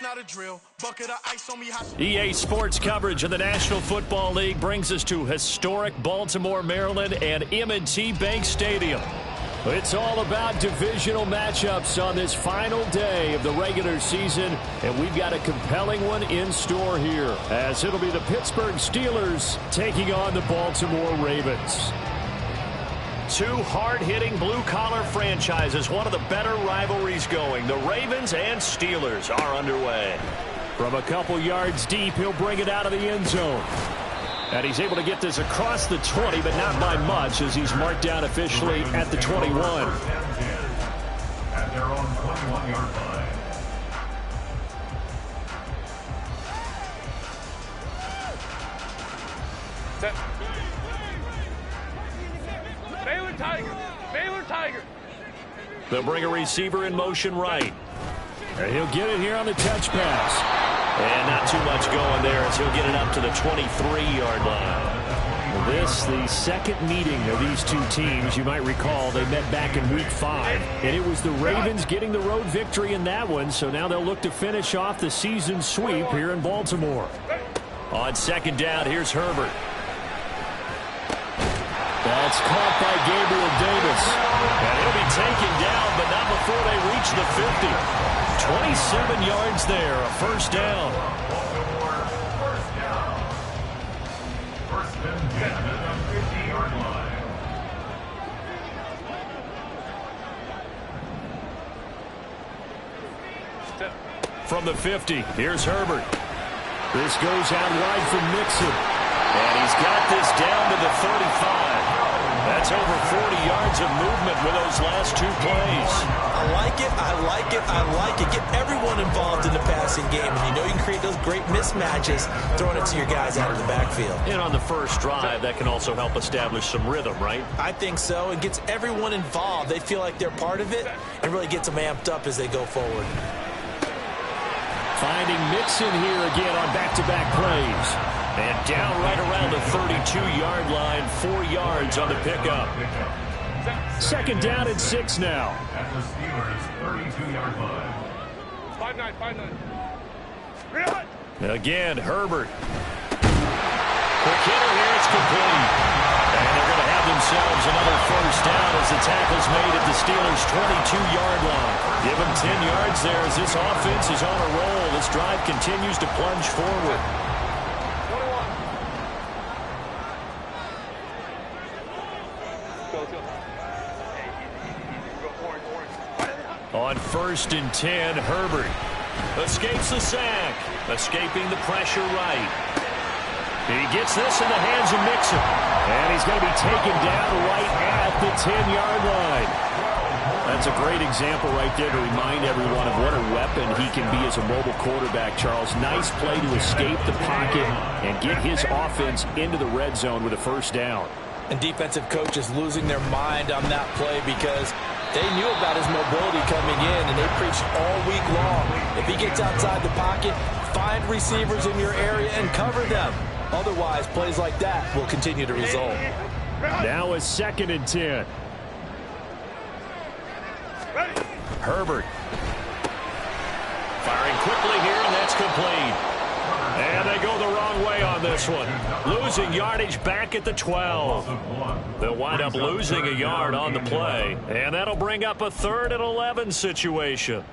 That's not a drill. Bucket of ice on me. EA Sports coverage of the National Football League brings us to historic Baltimore, Maryland and M&T Bank Stadium. It's all about divisional matchups on this final day of the regular season, and we've got a compelling one in store here, as it'll be the Pittsburgh Steelers taking on the Baltimore Ravens. Two hard-hitting blue-collar franchises, one of the better rivalries going. The Ravens and Steelers are underway. From a couple yards deep, he'll bring it out of the end zone. And he's able to get this across the 20, but not by much, as he's marked down officially at the 21. At their own 21-yard line. Set. Baylor Tiger. Baylor Tiger. They'll bring a receiver in motion right. And he'll get it here on the touch pass. And not too much going there as he'll get it up to the 23-yard line. This, the second meeting of these two teams. You might recall they met back in Week 5. And it was the Ravens getting the road victory in that one. So now they'll look to finish off the season sweep here in Baltimore. On second down, here's Herbert. That's caught by Gabriel Davis. And he'll be taken down, but not before they reach the 50. 27 yards there, a first down. First down. First and 10 at the 50-yard line. From the 50, here's Herbert. This goes out wide for Mixon. And he's got this down to the 35. That's over 40 yards of movement with those last two plays. I like it, I like it, I like it. Get everyone involved in the passing game. And you know you can create those great mismatches throwing it to your guys out of the backfield. And on the first drive, that can also help establish some rhythm, right? I think so. It gets everyone involved. They feel like they're part of it and really gets them amped up as they go forward. Finding Mixon here again on back-to-back plays. And down right around the 32-yard line, 4 yards on the pickup. Second down and 6 now. At the Steelers' 32-yard line. 5-9. Again, Herbert. Quick hitter here, it's complete. And they're going to have themselves another first down as the tackle's made at the Steelers' 22-yard line. Give them 10 yards there as this offense is on a roll. This drive continues to plunge forward. On first and 10, Herbert escapes the sack, escaping the pressure right. He gets this in the hands of Mixon, and he's going to be taken down right at the 10-yard line. That's a great example right there to remind everyone of what a weapon he can be as a mobile quarterback, Charles. Nice play to escape the pocket and get his offense into the red zone with a first down. And defensive coaches losing their mind on that play because they knew about his mobility coming in, and they preached all week long. If he gets outside the pocket, find receivers in your area and cover them. Otherwise, plays like that will continue to result. Now a second and 10. Herbert. Firing quickly here, and that's complete. And they go the wrong way on this one. Losing yardage back at the 12. They'll wind up losing a yard on the play. And that'll bring up a 3rd and 11 situation.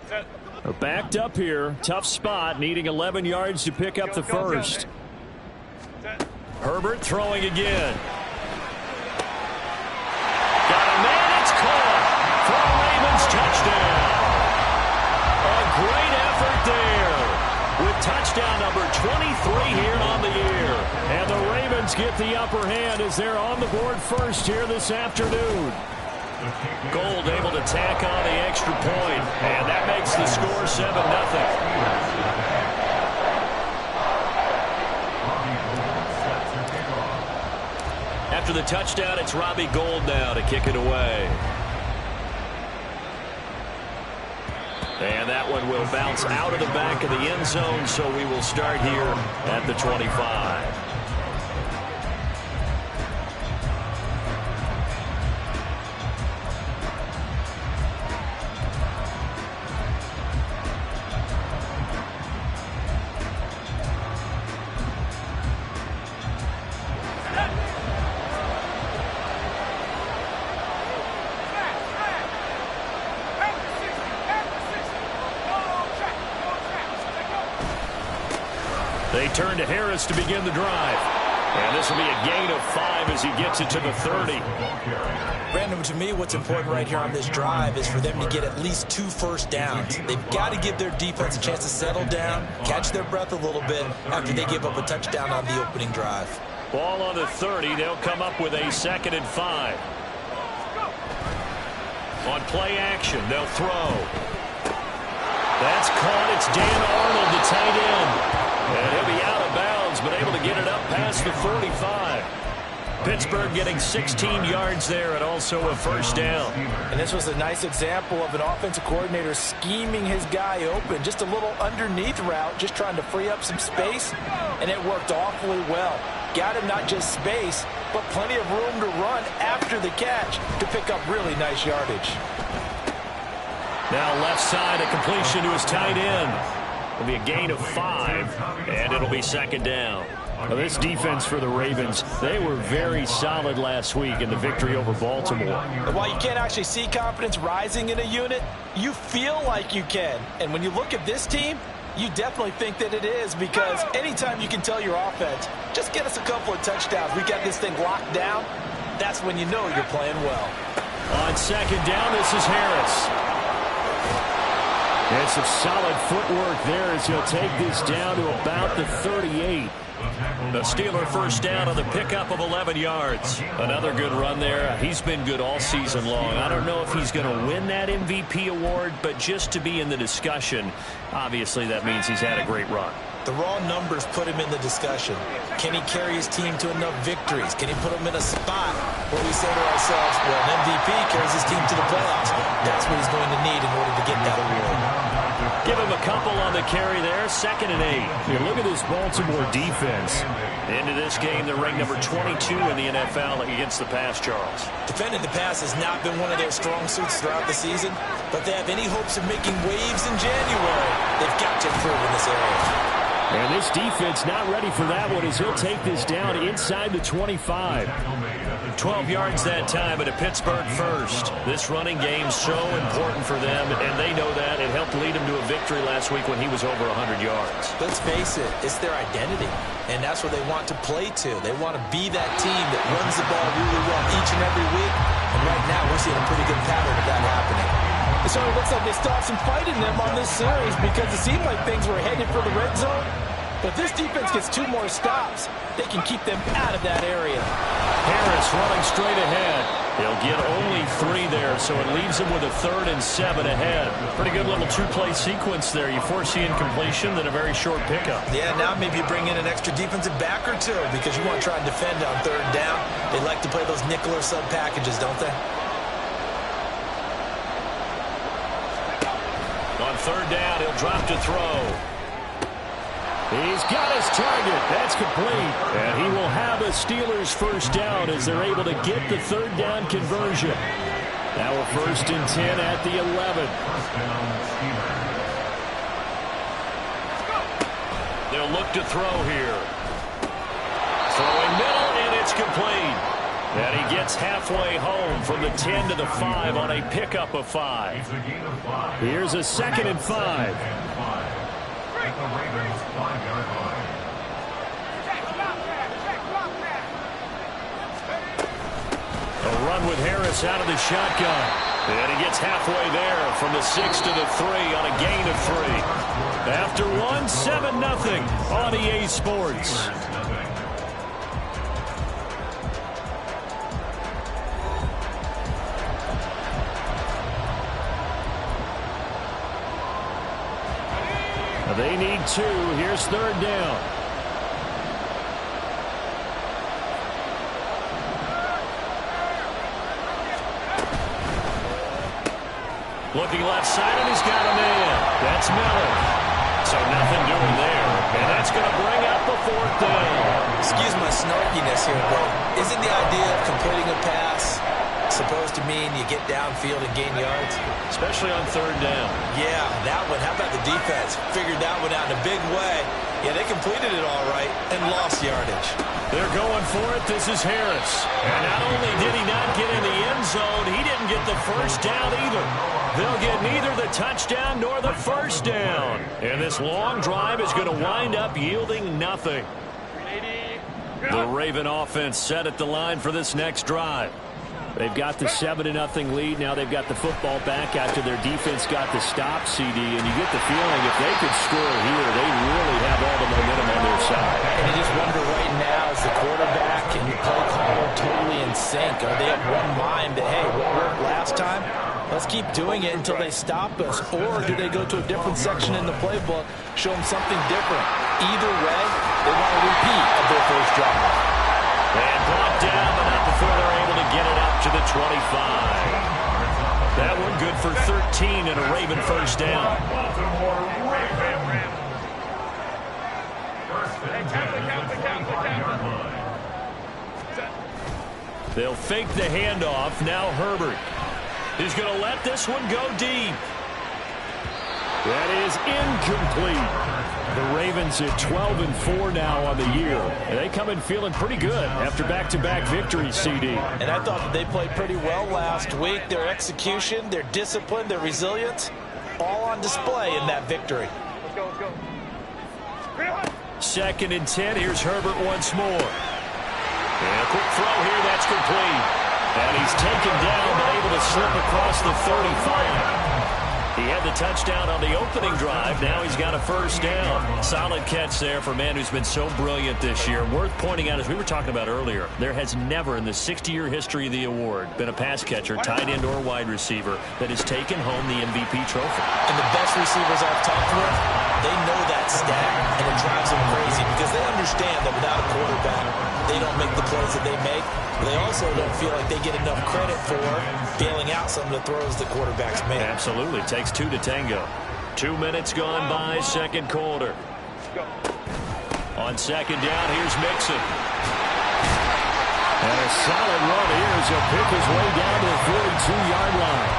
They're backed up here. Tough spot, needing 11 yards to pick up the first. Herbert throwing again. Got a man, it's caught. For a Ravens touchdown. A great effort there. With touchdown number 23 here on the year. And the Ravens get the upper hand as they're on the board first here this afternoon. Gold able to tack on the extra point. And that makes the score 7-0. After the touchdown, it's Robbie Gould now to kick it away. And that one will bounce out of the back of the end zone, so we will start here at the 25. They turn to Harris to begin the drive. And this will be a gain of 5 as he gets it to the 30. Brandon, to me, what's important right here on this drive is for them to get at least 2 first downs. They've got to give their defense a chance to settle down, catch their breath a little bit after they give up a touchdown on the opening drive. Ball on the 30. They'll come up with a 2nd and 5. On play action, they'll throw. That's caught. It's Dan Arnold, the tight end. And he'll be out of bounds, but able to get it up past the 45. Pittsburgh getting 16 yards there and also a first down. And this was a nice example of an offensive coordinator scheming his guy open. Just a little underneath route, just trying to free up some space, and it worked awfully well. Got him not just space, but plenty of room to run after the catch to pick up really nice yardage. Now left side, a completion to his tight end. It'll be a gain of 5, and it'll be 2nd down. Well, this defense for the Ravens, they were very solid last week in the victory over Baltimore. And while you can't actually see confidence rising in a unit, you feel like you can. And when you look at this team, you definitely think that it is, because anytime you can tell your offense, just get us a couple of touchdowns, we got this thing locked down, that's when you know you're playing well. On 2nd down, this is Harris. And some solid footwork there as he'll take this down to about the 38. The Steeler first down on the pickup of 11 yards. Another good run there. He's been good all season long. I don't know if he's going to win that MVP award, but just to be in the discussion, obviously that means he's had a great run. The raw numbers put him in the discussion. Can he carry his team to enough victories? Can he put them in a spot where we say to ourselves, well, an MVP carries his team to the playoffs. That's what he's going to need in order to get that award. Give him a couple on the carry there. 2nd and 8. Look at this Baltimore defense. Into this game, they're ranked number 22 in the NFL against the pass, Charles. Defending the pass has not been one of their strong suits throughout the season, but they have any hopes of making waves in January. They've got to improve in this area. And this defense not ready for that one as he'll take this down inside the 25. 12 yards that time, but a Pittsburgh first. This running game so important for them, and they know that. It helped lead him to a victory last week when he was over 100 yards. Let's face it, it's their identity, and that's where they want to play to. They want to be that team that runs the ball really well each and every week, and right now we're seeing a pretty good pattern of that happening. So it looks like they still have some fight in them on this series because it seemed like things were headed for the red zone. But this defense gets 2 more stops. They can keep them out of that area. Harris running straight ahead. He'll get only 3 there, so it leaves him with a 3rd and 7 ahead. Pretty good little 2-play sequence there. You foresee incompletion, then a very short pickup. Yeah, now maybe you bring in an extra defensive back or 2 because you want to try and defend on 3rd down. They like to play those nickel or sub packages, don't they? On 3rd down, he'll drop to throw. He's got his target. That's complete. And he will have a Steelers first down as they're able to get the 3rd down conversion. Now a 1st and 10 at the 11. They'll look to throw here. Throwing middle, and it's complete. And he gets halfway home from the 10 to the 5 on a pickup of 5. Here's a 2nd and 5. A run with Harris out of the shotgun. And he gets halfway there from the 6 to the 3 on a gain of 3. After 1, 7-0 on EA Sports. They need 2. Here's 3rd down. Looking left side, and he's got a man. That's Miller. So nothing doing there. And that's going to bring up the 4th down. Excuse my snarkiness here, but isn't the idea of completing a pass supposed to mean you get downfield and gain yards? Especially on 3rd down. Yeah, that one. How about the defense? Figured that one out in a big way. Yeah, they completed it all right and lost yardage. They're going for it. This is Harris. And not only did he not get in the end zone, he didn't get the first down either. They'll get neither the touchdown nor the first down. And this long drive is going to wind up yielding nothing. The Raven offense set at the line for this next drive. They've got the 7-0 lead. Now they've got the football back after their defense got the stop, CD. And you get the feeling if they could score here, they really have all the momentum on their side. And you just wonder right now, is the quarterback and the play caller totally in sync? Are they of one mind that, hey, what worked last time? Let's keep doing it until they stop us. Or do they go to a different section in the playbook, show them something different? Either way, they want a repeat of their first drive. And brought down, but not before they're able to get it up to the 25. That one good for 13 and a Raven first down. They'll fake the handoff. Now Herbert is going to let this one go deep. That is incomplete. The Ravens at 12-4 now on the year. And they come in feeling pretty good after back-to-back victories, CD. And I thought that they played pretty well last week. Their execution, their discipline, their resilience, all on display in that victory. Let's go, let's go. 2nd and 10. Here's Herbert once more. And a quick throw here. That's complete. And he's taken down, but able to slip across the 35. He had the touchdown on the opening drive. Now he's got a first down. Solid catch there for a man who's been so brilliant this year. Worth pointing out, as we were talking about earlier, there has never in the 60-year history of the award been a pass catcher, tight end or wide receiver that has taken home the MVP trophy. And the best receivers I've talked with, they know that stat, and it drives them crazy because they understand that without a quarterback, they don't make the plays that they make. They also don't feel like they get enough credit for bailing out some of the throws the quarterbacks make. Absolutely. Takes 2 to tango. 2 minutes gone by, second quarter. On second down, here's Mixon. And a solid run here as he'll pick his way down to the 42-yard line.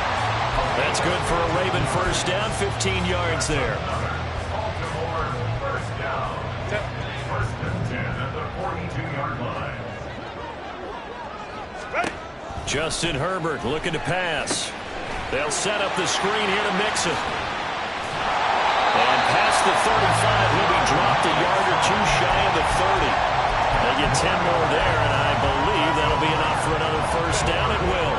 That's good for a Raven first down, 15 yards there. First down. 1st and 10 at the 42-yard line. Justin Herbert looking to pass. They'll set up the screen here to Mixon. And past the 35, he'll be dropped a yard or two shy of the 30. They get 10 more there, and I believe that'll be enough for another first down. It will.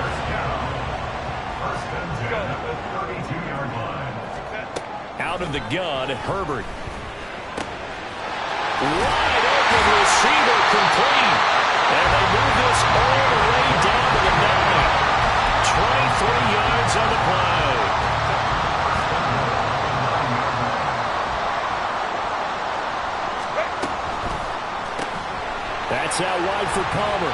1st and 10 at the 32-yard line. Out of the gun, Herbert. Wide open receiver complete. And they move this all the way down to the 9. 23 yards on the play. That's out wide for Palmer.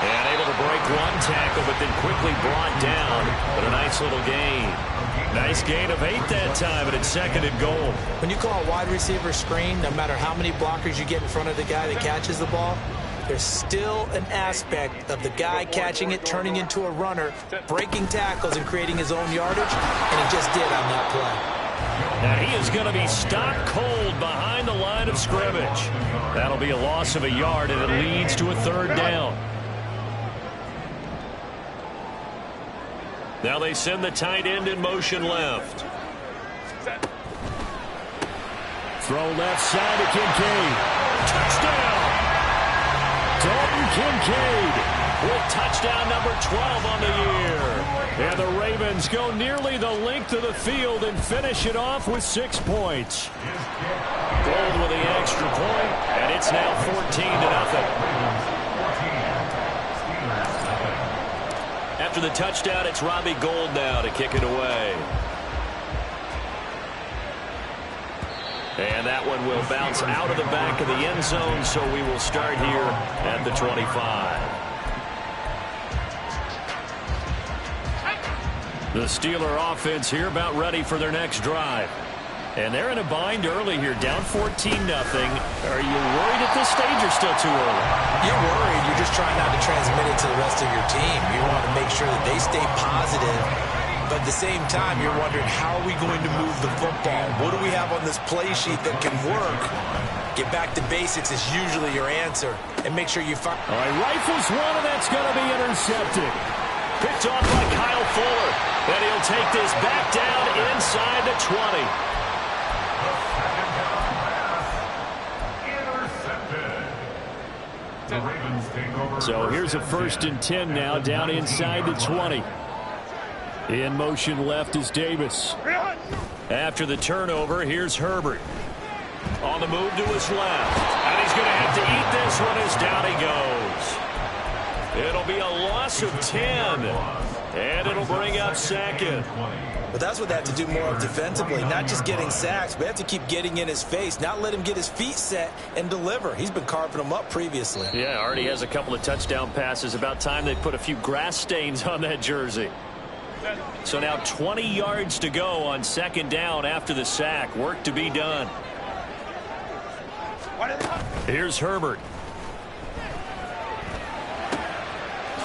And able to break one tackle, but then quickly brought down. But a nice little gain. Nice gain of 8 that time, and it's 2nd and goal. When you call a wide receiver screen, no matter how many blockers you get in front of the guy that catches the ball, there's still an aspect of the guy catching it, turning into a runner, breaking tackles and creating his own yardage, and he just did on that play. Now he is going to be stopped cold behind the line of scrimmage. That'll be a loss of a yard, and it leads to a 3rd down. Now they send the tight end in motion left. Throw left side to Kincaid. Touchdown! Dalton Kincaid with touchdown number 12 on the year. And the Ravens go nearly the length of the field and finish it off with 6 points. Gold with the extra point, and it's now 14-0. After the touchdown, it's Robbie Gould now to kick it away. And that one will bounce out of the back of the end zone, so we will start here at the 25. The Steeler offense here about ready for their next drive. And they're in a bind early here, down 14-0. Are you worried at this stage or still too early? You're worried. You're just trying not to transmit it to the rest of your team. You want to make sure that they stay positive but at the same time, you're wondering, how are we going to move the football? What do we have on this play sheet that can work? Get back to basics is usually your answer, and make sure you find... All right, rifles one, and that's going to be intercepted. Picked off by Kyle Fuller, and he'll take this back down inside the 20. So here's a 1st and 10 now, down inside the 20. In motion left is Davis. After the turnover, here's Herbert. On the move to his left. And he's going to have to eat this one as down he goes. It'll be a loss of 10. And it'll bring up 2nd. But that's what they have to do more of defensively, not just getting sacks, but have to keep getting in his face, not let him get his feet set and deliver. He's been carving them up previously. Yeah, already has a couple of touchdown passes. About time they put a few grass stains on that jersey. So now 20 yards to go on 2nd down after the sack. Work to be done. Here's Herbert.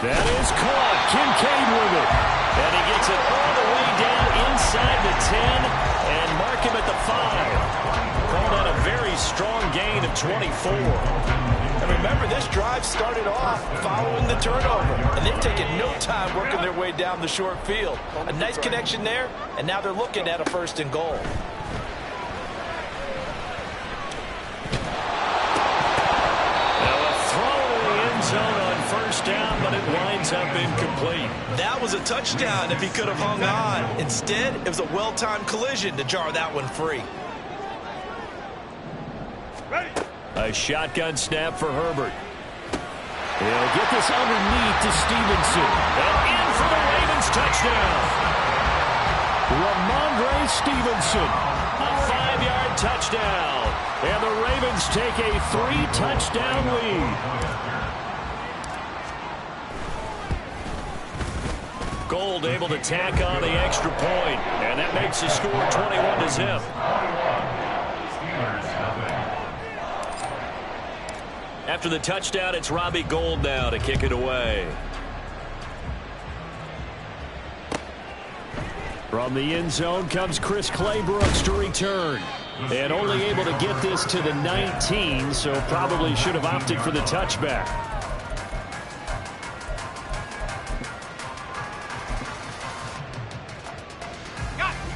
That is caught. Kincaid with it. And he gets it all the way down inside the 10 and mark him at the 5. Called out a very strong gain of 24. And remember, this drive started off following the turnover, and they've taken no time working their way down the short field. A nice connection there, and now they're looking at a 1st and goal. Zone on 1st down, but it winds up incomplete. That was a touchdown if he could have hung on. Instead, it was a well-timed collision to jar that one free. A shotgun snap for Herbert. He'll get this underneath to Stevenson. And in for the Ravens touchdown. Ramondre Stevenson. A 5-yard touchdown. And the Ravens take a 3-touchdown lead. Gold able to tack on the extra point, and that makes the score 21-0. After the touchdown, it's Robbie Gould now to kick it away. From the end zone comes Chris Claybrooks to return. And only able to get this to the 19, so probably should have opted for the touchback.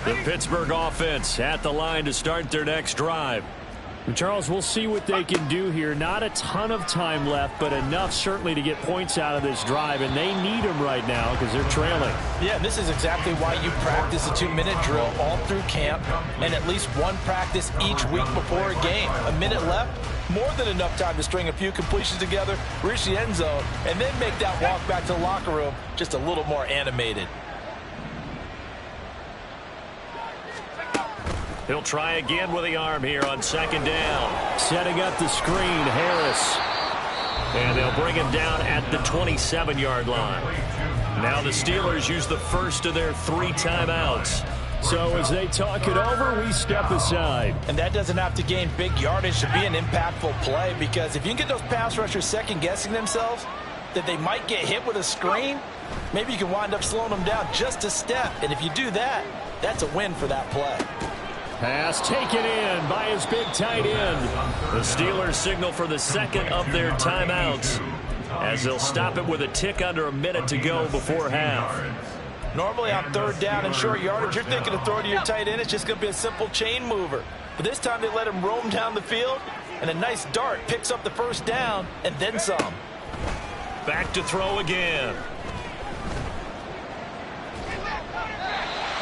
The Pittsburgh offense at the line to start their next drive. And Charles, we'll see what they can do here. Not a ton of time left, but enough certainly to get points out of this drive, and they need them right now because they're trailing. Yeah, this is exactly why you practice a 2-minute drill all through camp and at least one practice each week before a game. A minute left, more than enough time to string a few completions together, reach the end zone, and then make that walk back to the locker room just a little more animated. He'll try again with the arm here on 2nd down. Setting up the screen, Harris. And they'll bring him down at the 27-yard line. Now the Steelers use the first of their 3 timeouts. So as they talk it over, we step aside. And that doesn't have to gain big yardage to be an impactful play, because if you can get those pass rushers second-guessing themselves that they might get hit with a screen, maybe you can wind up slowing them down just a step. And if you do that, that's a win for that play. Pass taken in by his big tight end. The Steelers signal for the 2nd of their timeouts as they'll stop it with a tick under a minute to go before half. Normally on 3rd down and short yardage, you're thinking of throwing to your tight end. It's just going to be a simple chain mover. But this time they let him roam down the field, and a nice dart picks up the 1st down and then some. Back to throw again.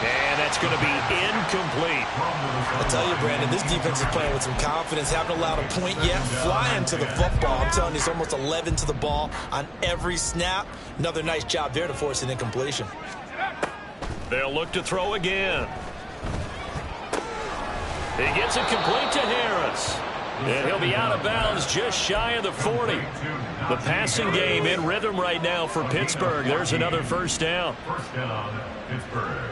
And that's going to be incomplete. I tell you, Brandon, this defense is playing with some confidence. Haven't allowed a point yet. Flying to the football. I'm telling you, it's almost 11 to the ball on every snap. Another nice job there to force an incompletion. They'll look to throw again. He gets it complete to Harris. And he'll be out of bounds just shy of the 40. The passing game in rhythm right now for Pittsburgh. There's another 1st down. First down, Pittsburgh.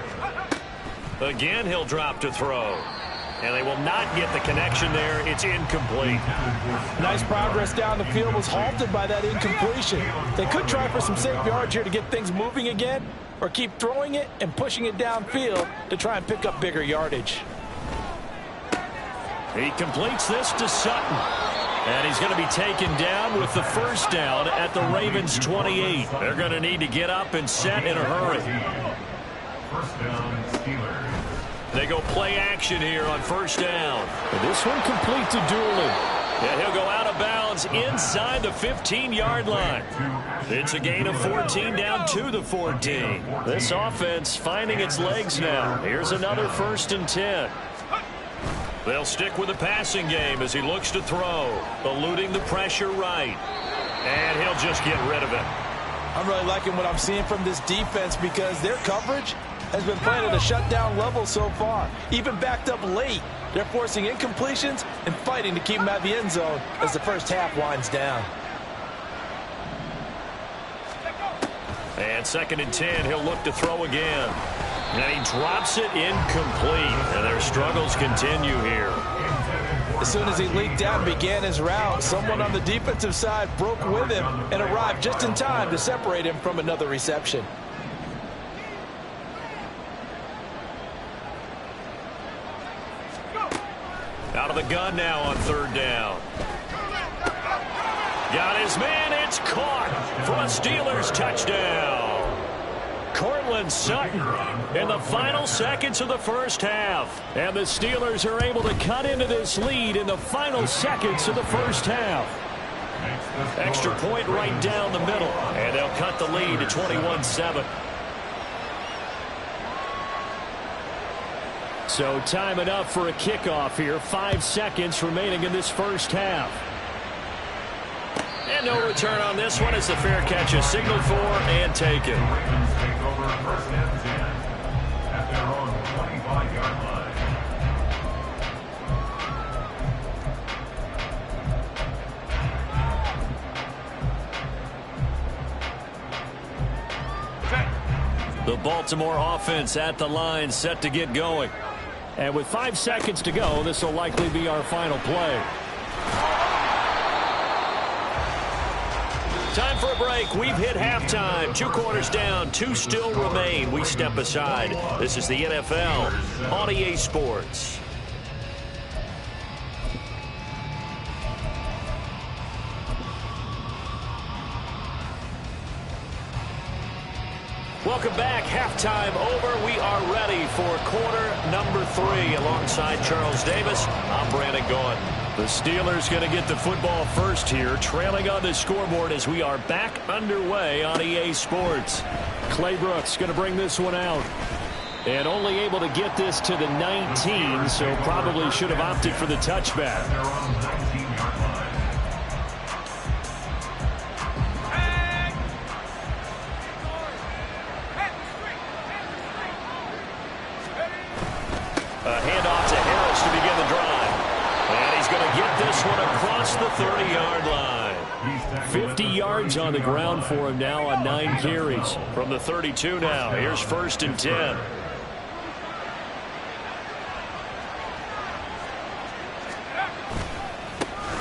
Again, he'll drop to throw. And they will not get the connection there. It's incomplete. Nice progress down the field was halted by that incompletion. They could try for some safe yards here to get things moving again, or keep throwing it and pushing it downfield to try and pick up bigger yardage. He completes this to Sutton. And he's going to be taken down with the first down at the Ravens' 28. They're going to need to get up and set in a hurry. First down, Steelers. They go play action here on first down. And this one complete to Doolin. And he'll go out of bounds inside the 15-yard line. It's a gain of 14 down to the 14. This offense finding its legs now. Here's another 1st and 10. They'll stick with the passing game as he looks to throw, eluding the pressure right. And he'll just get rid of it. I'm really liking what I'm seeing from this defense because their coverage has been playing at a shutdown level so far. Even backed up late, they're forcing incompletions and fighting to keep them out of the end zone as the first half winds down. And 2nd and 10, he'll look to throw again. And he drops it incomplete. And their struggles continue here. As soon as he leaked out and began his route, someone on the defensive side broke with him and arrived just in time to separate him from another reception. Out of the gun now on 3rd down. Got his man. It's caught for a Steelers touchdown. Cortland Sutton in the final seconds of the first half. And the Steelers are able to cut into this lead in the final seconds of the first half. Extra point right down the middle. And they'll cut the lead to 21-7. So time enough for a kickoff here. 5 seconds remaining in this first half. And no return on this one as the fair catch is signaled for and taken. Ravens take over 1st and 10 at their own 25-yard line. The Baltimore offense at the line set to get going. And with 5 seconds to go, this will likely be our final play. Time for a break. We've hit halftime. 2 quarters down. 2 still remain. We step aside. This is the NFL on EA Sports. Welcome back. Halftime over. We are ready for quarter number 3. Alongside Charles Davis, I'm Brandon Gaudin. The Steelers going to get the football first here, trailing on the scoreboard as we are back underway on EA Sports. Clay Brooks going to bring this one out. And only able to get this to the 19, so probably should have opted for the touchback. They're on 19-yard line. A handoff to Harris to begin the drive. And he's going to get this one across the 30-yard line. 50 yards on the ground for him now on 9 carries. From the 32 now, here's 1st and 10.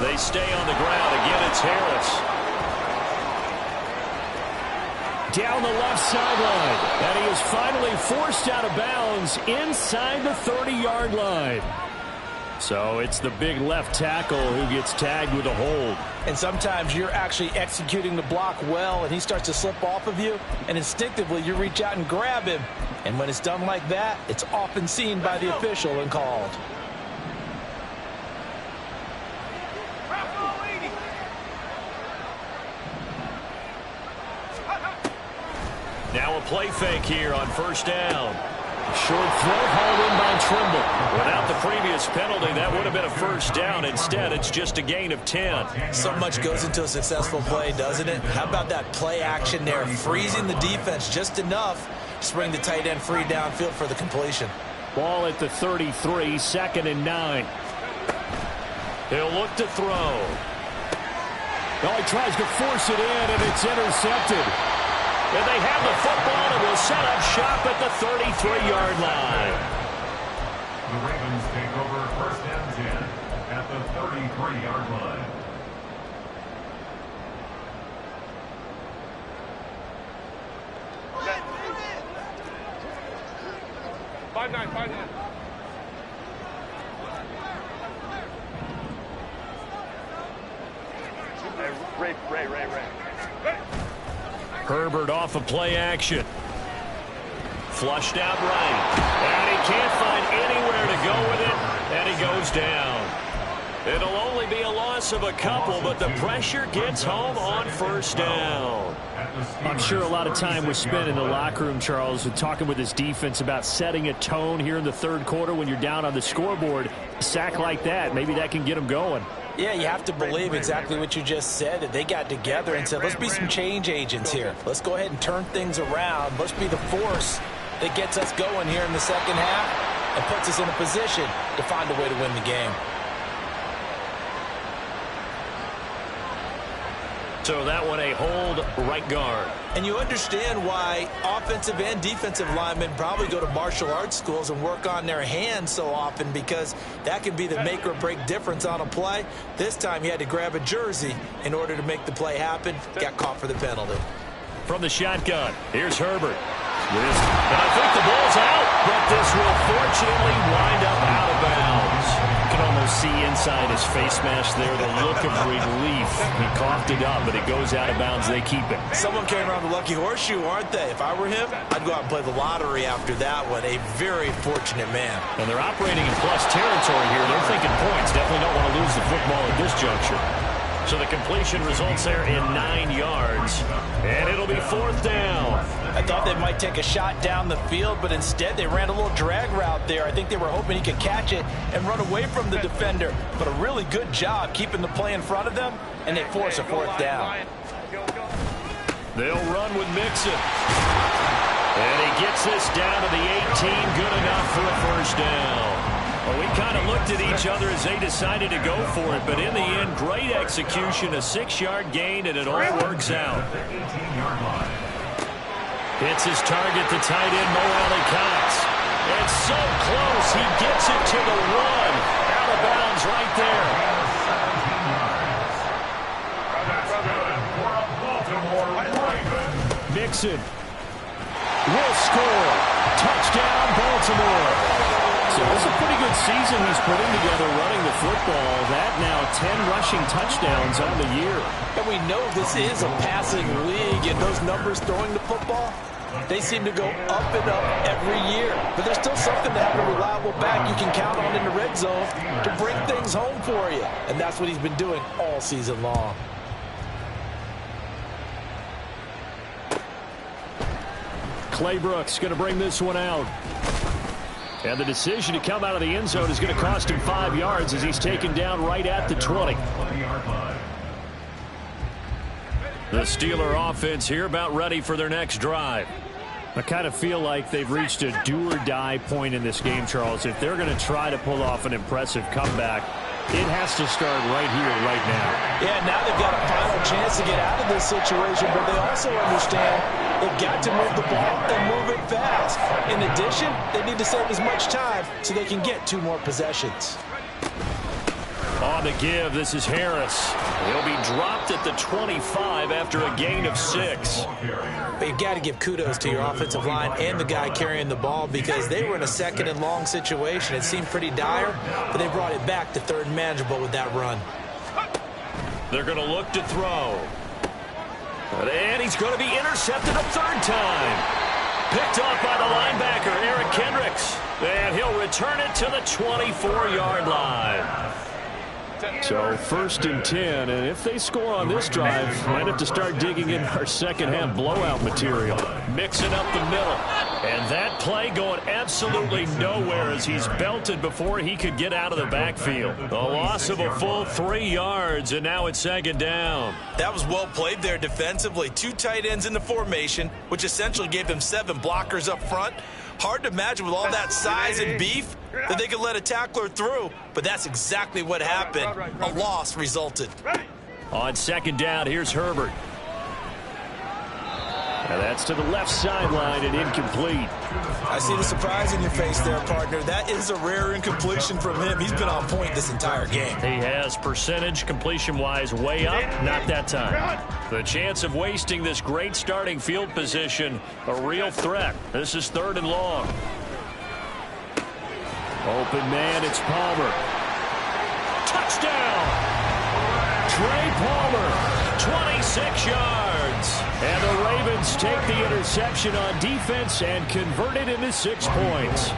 They stay on the ground. Again, it's Harris. Down the left sideline. And he is finally forced out of bounds inside the 30-yard line. So it's the big left tackle who gets tagged with a hold. And sometimes you're actually executing the block well, and he starts to slip off of you, and instinctively you reach out and grab him. And when it's done like that, it's often seen by the official and called. Now a play fake here on 1st down. Short throw hauled in by Trimble. Without the previous penalty, that would have been a 1st down. Instead, it's just a gain of 10. So much goes into a successful play, doesn't it? How about that play action there, freezing the defense just enough to bring the tight end free downfield for the completion. Ball at the 33, 2nd and 9. He'll look to throw. Oh, he tries to force it in, and it's intercepted. And they have the football and will set up shop at the 33-yard line. The Ravens take over 1st and 10 at the 33-yard line. 5'9", 5'9". Ray. Herbert off of play action. Flushed out right. And he can't find anywhere to go with it. And he goes down. It'll only be a loss of a couple, but the pressure gets home on first down. I'm sure a lot of time was spent in the locker room, Charles, talking with his defense about setting a tone here in the third quarter when you're down on the scoreboard. A sack like that, maybe that can get them going. Yeah, you have to believe exactly what you just said, that they got together and said, let's be some change agents here. Let's go ahead and turn things around. Let's be the force that gets us going here in the second half and puts us in a position to find a way to win the game. So that one a hold right guard. And you understand why offensive and defensive linemen probably go to martial arts schools and work on their hands so often, because that can be the make or break difference on a play. This time he had to grab a jersey in order to make the play happen. Got caught for the penalty. From the shotgun, here's Herbert. And I think the ball's out, but this will fortunately wind up out of bounds. You can almost see inside his face mask there the look of relief. He coughed it up, but it goes out of bounds. They keep it. Someone came around the lucky horseshoe, aren't they? If I were him, I'd go out and play the lottery after that one. A very fortunate man. And they're operating in plus territory here. They're thinking points. Definitely don't want to lose the football at this juncture. So the completion results there in 9 yards. And it'll be fourth down. I thought they might take a shot down the field, but instead they ran a little drag route there. I think they were hoping he could catch it and run away from the defender. But a really good job keeping the play in front of them, and they force a fourth down. They'll run with Mixon. And he gets this down to the 18. Good enough for a first down. Well, we kind of looked at each other as they decided to go for it, but in the end, great execution, a 6-yard gain, and it all works out. Hits his target, the tight end, Mo Alley-Cox. It's so close, he gets it to the 1. Out of bounds right there. Mixon will score. Touchdown, Baltimore. So it's a pretty good season he's putting together running the football. That now 10 rushing touchdowns on the year. And we know this is a passing league, and those numbers throwing the football, they seem to go up and up every year. But there's still something to have a reliable back you can count on in the red zone to bring things home for you. And that's what he's been doing all season long. Clay Brooks going to bring this one out. And the decision to come out of the end zone is going to cost him 5 yards as he's taken down right at the 20. The Steeler offense here about ready for their next drive. I kind of feel like they've reached a do-or-die point in this game, Charles. If they're going to try to pull off an impressive comeback, it has to start right here, right now. Yeah, now they've got a final chance to get out of this situation, but they also understand they've got to move the ball and move it fast. In addition, they need to save as much time so they can get 2 more possessions. On the give, this is Harris. He'll be dropped at the 25 after a gain of 6. But you've got to give kudos to your offensive line and the guy carrying the ball, because they were in a 2nd and long situation. It seemed pretty dire, but they brought it back to 3rd and manageable with that run. They're going to look to throw. And he's going to be intercepted a 3rd time. Picked off by the linebacker, Eric Kendricks. And he'll return it to the 24-yard line. So 1st and 10, and if they score on this drive, might have to start digging in our second half blowout material. Mixing up the middle. And that play going absolutely nowhere as he's belted before he could get out of the backfield. A loss of a full 3 yards, and now it's 2nd down. That was well played there defensively. 2 tight ends in the formation, which essentially gave them 7 blockers up front. Hard to imagine with all that size and beef that they could let a tackler through, but that's exactly what happened. A loss resulted. On 2nd down, here's Herbert. And that's to the left sideline and incomplete. I see the surprise in your face there, partner. That is a rare incompletion from him. He's been on point this entire game. He has percentage completion-wise way up, not that time. The chance of wasting this great starting field position, a real threat. This is 3rd and long. Open man, it's Palmer. Touchdown! Trey Palmer, 26 yards. And the Ravens take the interception on defense and convert it into 6 points.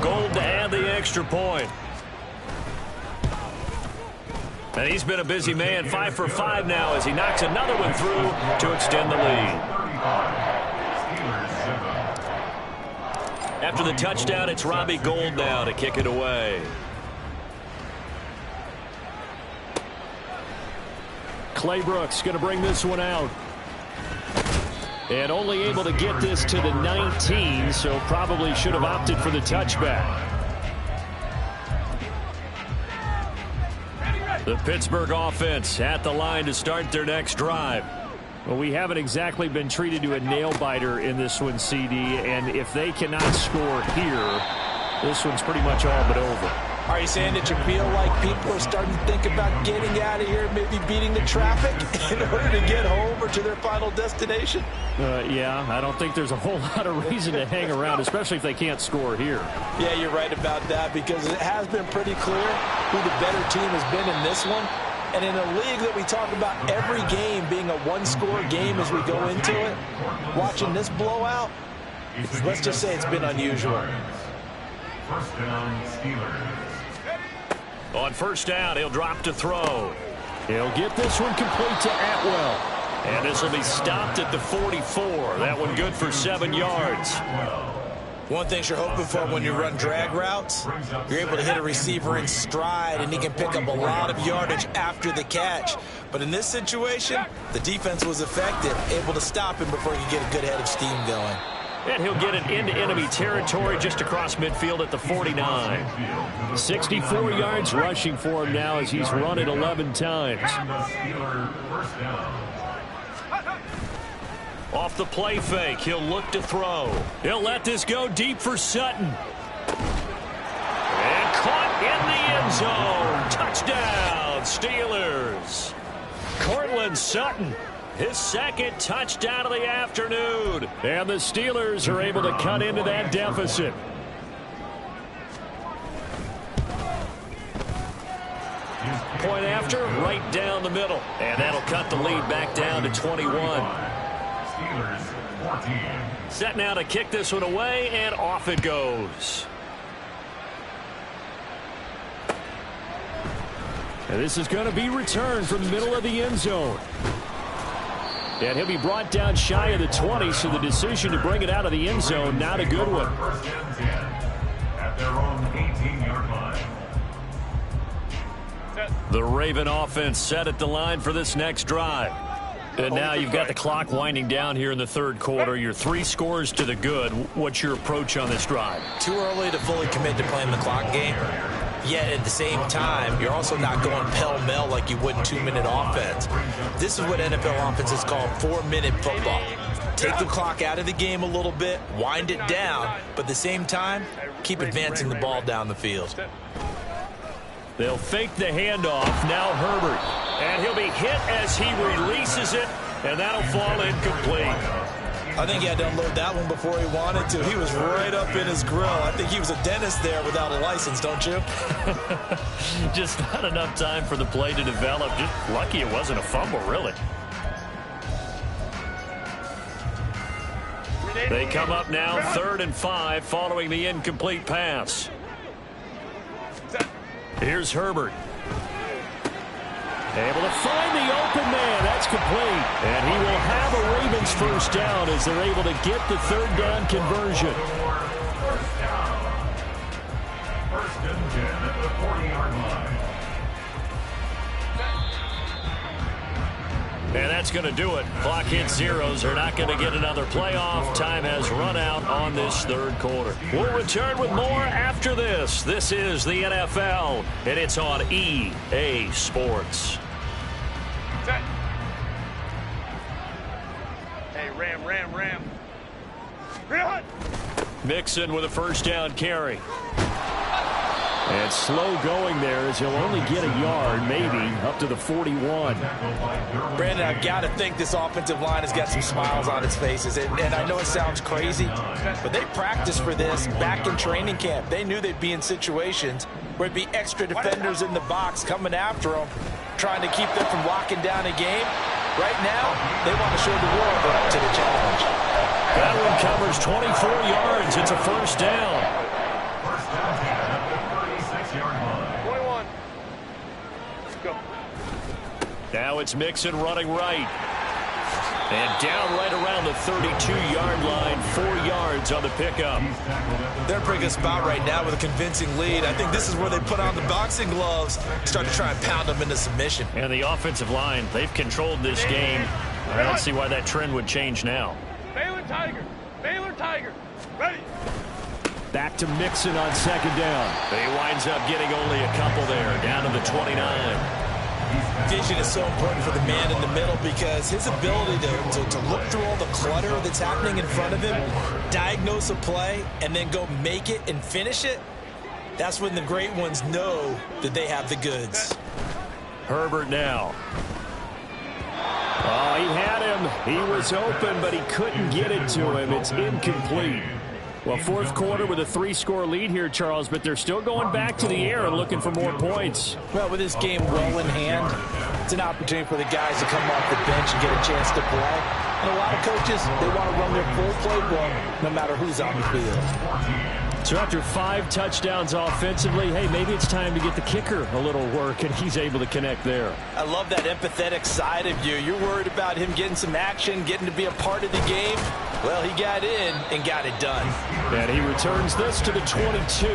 Gold to add the extra point. And he's been a busy man, 5 for 5 now as he knocks another one through to extend the lead. After the touchdown, it's Robbie Gould now to kick it away. Clay Brooks going to bring this one out. And only able to get this to the 19, so probably should have opted for the touchback. The Pittsburgh offense at the line to start their next drive. Well, we haven't exactly been treated to a nail-biter in this one, CD, and if they cannot score here, this one's pretty much all but over. Are you saying that you feel like people are starting to think about getting out of here, maybe beating the traffic in order to get home or to their final destination? Yeah, I don't think there's a whole lot of reason to hang around, especially if they can't score here. Yeah, you're right about that because it has been pretty clear who the better team has been in this one. And in a league that we talk about every game being a one-score game as we go into it, watching this blowout, let's just say it's been unusual. First down, Steelers. On first down, he'll drop to throw. He'll get this one complete to Atwell. And this will be stopped at the 44. That one good for 7 yards. One thing you're hoping for when you run drag routes, you're able to hit a receiver in stride, and he can pick up a lot of yardage after the catch. But in this situation, the defense was effective, able to stop him before he could get a good head of steam going. And he'll get it into enemy territory just across midfield at the 49. 64 yards rushing for him now as he's run it 11 times. Off the play fake, he'll look to throw. He'll let this go deep for Sutton. And caught in the end zone. Touchdown, Steelers. Cortland Sutton. His second touchdown of the afternoon. And the Steelers are able to cut into that deficit. Point after, right down the middle. And that'll cut the lead back down to 21. Steelers 14. Set now to kick this one away, and off it goes. And this is going to be returned from the middle of the end zone. And he'll be brought down shy of the 20, so the decision to bring it out of the end zone, not a good one. First and 10 at their own 18-yard line. The Raven offense set at the line for this next drive. And now you've got the clock winding down here in the third quarter. You're 3 scores to the good. What's your approach on this drive? Too early to fully commit to playing the clock game. Yet at the same time, you're also not going pell-mell like you would in 2-minute offense. This is what NFL offenses call 4-minute football. Take the clock out of the game a little bit, wind it down, but at the same time, keep advancing the ball down the field. They'll fake the handoff. Now Herbert. And he'll be hit as he releases it, and that'll fall incomplete. I think he had to unload that one before he wanted to. He was right up in his grill. I think he was a dentist there without a license, don't you? Just not enough time for the play to develop. Just lucky it wasn't a fumble, really. They come up now 3rd and 5 following the incomplete pass. Here's Herbert. Able to find the open man. That's complete. And he will have a Ravens first down as they're able to get the 3rd down conversion. First and 10 at the 40-yard line. And that's going to do it. Clock hits zeros. They're not going to get another playoff. Time has run out on this 3rd quarter. We'll return with more after this. This is the NFL, and it's on EA Sports. Hey, Ram. Mixon with a first down carry. And slow going there as he'll only get a yard, maybe, up to the 41. Brandon, I've got to think this offensive line has got some smiles on its faces. And I know it sounds crazy, but they practiced for this back in training camp. They knew they'd be in situations where it'd be extra defenders in the box coming after them, trying to keep them from locking down a game. Right now, they want to show the world they're up to the challenge. That one covers 24 yards. It's a first down. Now it's Mixon running right. And down right around the 32-yard line, 4 yards on the pickup. They're in a pretty good spot right now with a convincing lead. I think this is where they put on the boxing gloves, start to try and pound them into submission. And the offensive line, they've controlled this game. I don't see why that trend would change now. Baylor Tiger. Baylor Tiger. Ready. Back to Mixon on second down. He winds up getting only a couple there, down to the 29. Vision is so important for the man in the middle because his ability to look through all the clutter that's happening in front of him, diagnose a play, and then go make it and finish it, that's when the great ones know that they have the goods. Herbert now. Oh, he had him. He was open, but he couldn't get it to him. It's incomplete. Well, fourth quarter with a 3-score lead here, Charles, but they're still going back to the air and looking for more points. Well, with this game well in hand, it's an opportunity for the guys to come off the bench and get a chance to play. And a lot of coaches, they want to run their full playbook no matter who's on the field. So after 5 touchdowns offensively, hey, maybe it's time to get the kicker a little work, and he's able to connect there. I love that empathetic side of you. You're worried about him getting some action, getting to be a part of the game. Well, he got in and got it done. And he returns this to the 22.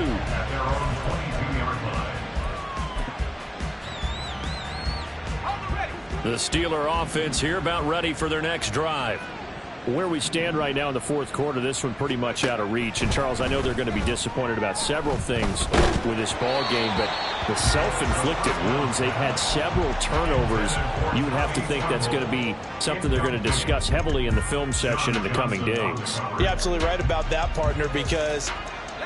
The Steeler offense here about ready for their next drive. Where we stand right now in the fourth quarter, this one pretty much out of reach. And, Charles, I know they're going to be disappointed about several things with this ball game, but the self-inflicted wounds, they've had several turnovers. You would have to think that's going to be something they're going to discuss heavily in the film session in the coming days. You're absolutely right about that, partner, because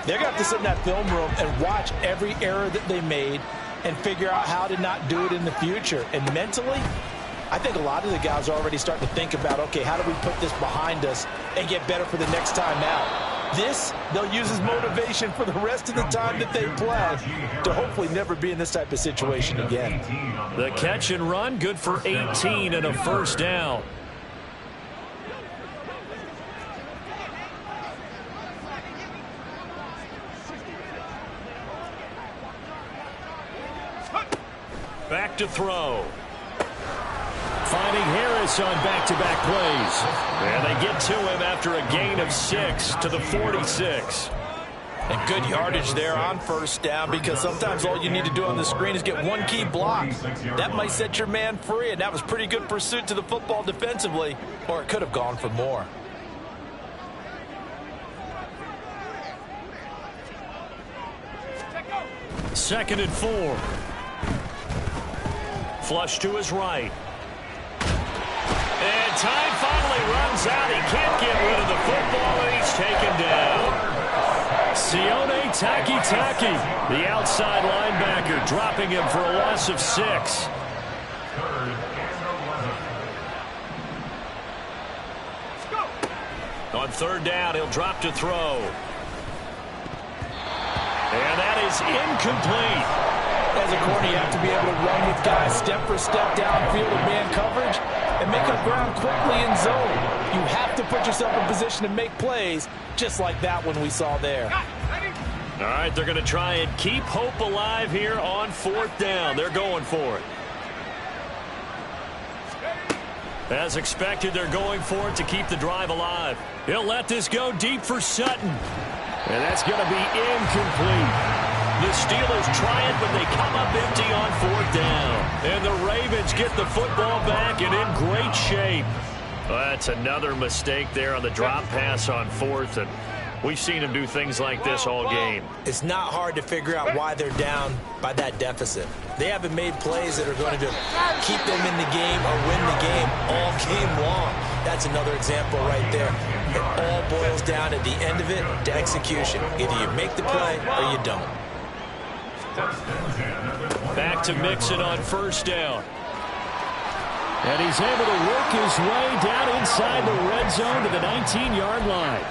they're going to have to sit in that film room and watch every error that they made and figure out how to not do it in the future. And mentally, I think a lot of the guys are already starting to think about, okay, how do we put this behind us and get better for the next time out? This, they'll use as motivation for the rest of the time that they play to hopefully never be in this type of situation again. The catch and run, good for 18 and a first down. Back to throw. Finding Harris on back-to-back plays. And they get to him after a gain of 6 to the 46. And good yardage there on first down, because sometimes all you need to do on the screen is get one key block. That might set your man free, and that was pretty good pursuit to the football defensively, or it could have gone for more. Second and 4. Flush to his right. And time finally runs out. He can't get rid of the football, and he's taken down. Sione Takitaki, the outside linebacker, dropping him for a loss of 6. On third down, he'll drop to throw. And that is incomplete. As a corner, you have to be able to run with guys step for step downfield in man coverage and make up ground quickly in zone. You have to put yourself in position to make plays, just like that one we saw there. All right, they're going to try and keep hope alive here on fourth down. They're going for it. As expected, they're going for it to keep the drive alive. He'll let this go deep for Sutton. And that's going to be incomplete. The Steelers try it, but they come up empty on fourth down. And the Ravens get the football back and in great shape. Well, that's another mistake there on the drop pass on fourth. And we've seen them do things like this all game. It's not hard to figure out why they're down by that deficit. They haven't made plays that are going to keep them in the game or win the game all game long. That's another example right there. It all boils down at the end of it to execution. Either you make the play or you don't. Back to Mixon on first down. And he's able to work his way down inside the red zone to the 19-yard line.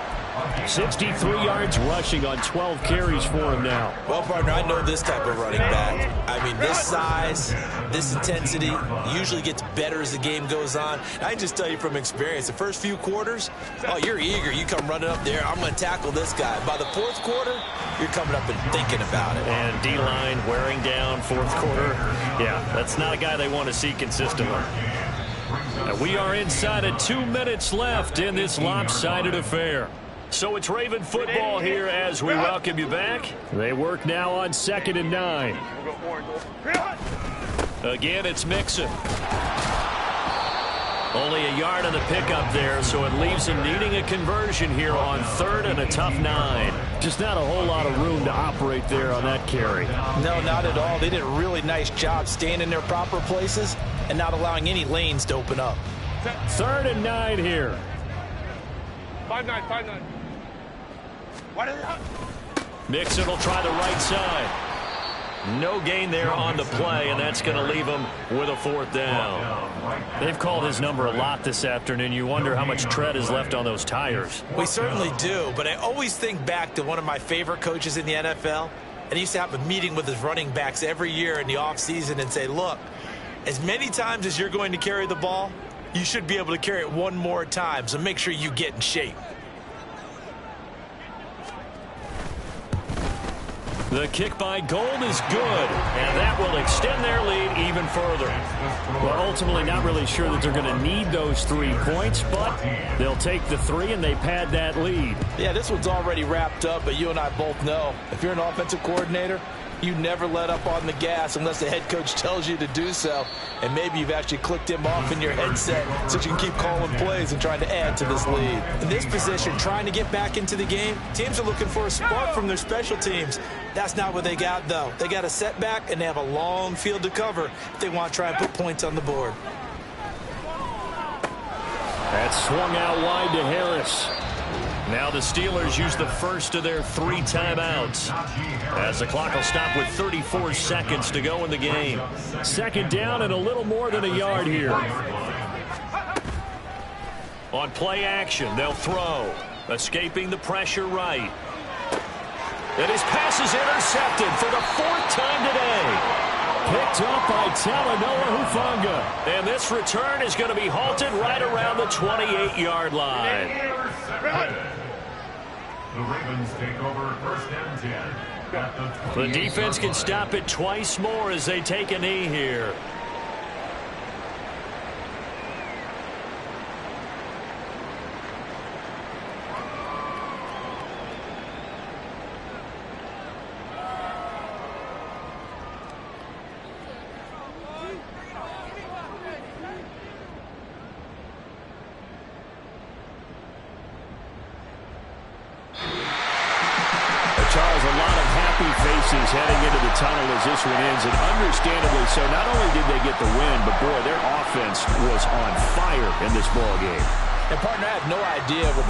63 yards rushing on 12 carries for him now. Well, partner, I know this type of running back. I mean, this size, this intensity usually gets better as the game goes on. I can just tell you from experience, the first few quarters, oh, you're eager. You come running up there, I'm going to tackle this guy. By the fourth quarter, you're coming up and thinking about it. And D-line wearing down fourth quarter. Yeah, that's not a guy they want to see consistently. And we are inside of 2 minutes left in this lopsided affair. So it's Raven football here as we welcome you back. They work now on 2nd and 9. Again, it's Mixon. Only a yard on the pickup there, so it leaves him needing a conversion here on 3rd and a tough 9. Just not a whole lot of room to operate there on that carry. No, not at all. They did a really nice job staying in their proper places and not allowing any lanes to open up. 3rd and 9 here. 5-9, 5-9. Mixon will try the right side. No gain there on the play, and that's going to leave him with a 4th down. They've called his number a lot this afternoon. You wonder how much tread is left on those tires. We certainly do, but I always think back to one of my favorite coaches in the NFL, and he used to have a meeting with his running backs every year in the offseason and say, look, as many times as you're going to carry the ball, you should be able to carry it one more time, so make sure you get in shape. The kick by Gold is good, and that will extend their lead even further. Well, ultimately not really sure that they're going to need those 3 points, but they'll take the 3 and they pad that lead. Yeah, this one's already wrapped up, but you and I both know if you're an offensive coordinator, you never let up on the gas unless the head coach tells you to do so. And maybe you've actually clicked him off in your headset so you can keep calling plays and trying to add to this lead. In this position, trying to get back into the game, teams are looking for a spark from their special teams. That's not what they got, though. They got a setback, and they have a long field to cover if they want to try and put points on the board. That swung out wide to Harris. Now the Steelers use the first of their 3 timeouts as the clock will stop with 34 seconds to go in the game. 2nd down and a little more than a yard here. On play action, they'll throw. Escaping the pressure right. And his pass is intercepted for the 4th time today. Picked up by Talanoa Hufanga. And this return is going to be halted right around the 28-yard line. The Ravens take over 1st and 10 at the The defense can stop it twice more as they take a knee here. Charles, a lot of happy faces heading into the tunnel as this one ends, and understandably so. Not only did they get the win, but boy, their offense was on fire in this ball game. And partner, I have no idea what the